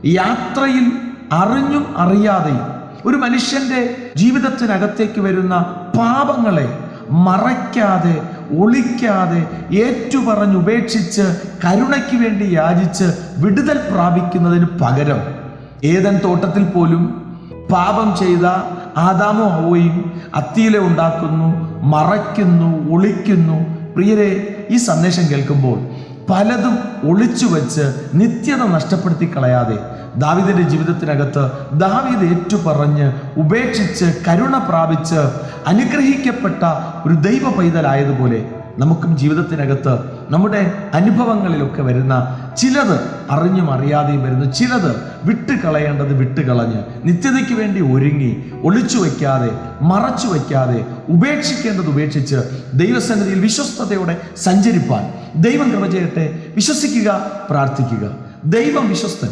യാത്രയിൽ അറിഞ്ഞും അറിയാതെയും ഒരു മനുഷ്യന്റെ ജീവിതത്തിനകത്തേക്ക് വരുന്ന പാപങ്ങളെ മറയ്ക്കാതെ, ഒളിക്കാതെ, ഏറ്റുപറഞ്ഞുപേക്ഷിച്ച് കരുണയ്ക്ക് വേണ്ടി യാചിച്ച് വിടുതൽ പ്രാപിക്കുന്നതിന് പകരം ഏദൻ തോട്ടത്തിൽ പോലും പാപം ചെയ്ത ആദാമോ ഹവ്വയും അത്തിയില ഉണ്ടാക്കുന്നു, മറയ്ക്കുന്നു, ഒളിക്കുന്നു. പ്രിയരെ, ഈ സന്ദേശം കേൾക്കുമ്പോൾ പലതും ഒളിച്ചു വെച്ച് നിത്യത നഷ്ടപ്പെടുത്തി കളയാതെ ദാവീദിന്റെ ജീവിതത്തിനകത്ത് ദാവീദ് ഏറ്റുപറഞ്ഞ് ഉപേക്ഷിച്ച് കരുണ പ്രാപിച്ച് അനുഗ്രഹിക്കപ്പെട്ട ഒരു ദൈവ പൈതലായതുപോലെ നമുക്കും ജീവിതത്തിനകത്ത് നമ്മുടെ അനുഭവങ്ങളിലൊക്കെ വരുന്ന ചിലത് അറിഞ്ഞും അറിയാതെയും വരുന്നു, ചിലത് വിട്ടുകളയേണ്ടത് വിട്ടുകളഞ്ഞ് നിത്യതയ്ക്ക് വേണ്ടി ഒരുങ്ങി ഒളിച്ചു വയ്ക്കാതെ, മറച്ചു വയ്ക്കാതെ, ഉപേക്ഷിക്കേണ്ടത് ഉപേക്ഷിച്ച് ദൈവസന്നിധിയിൽ വിശ്വസ്തയോടെ സഞ്ചരിപ്പാൻ ദൈവം കൃപ ചെയ്യട്ടെ. വിശ്വസിക്കുക, പ്രാർത്ഥിക്കുക. ദൈവം വിശ്വസ്തൻ.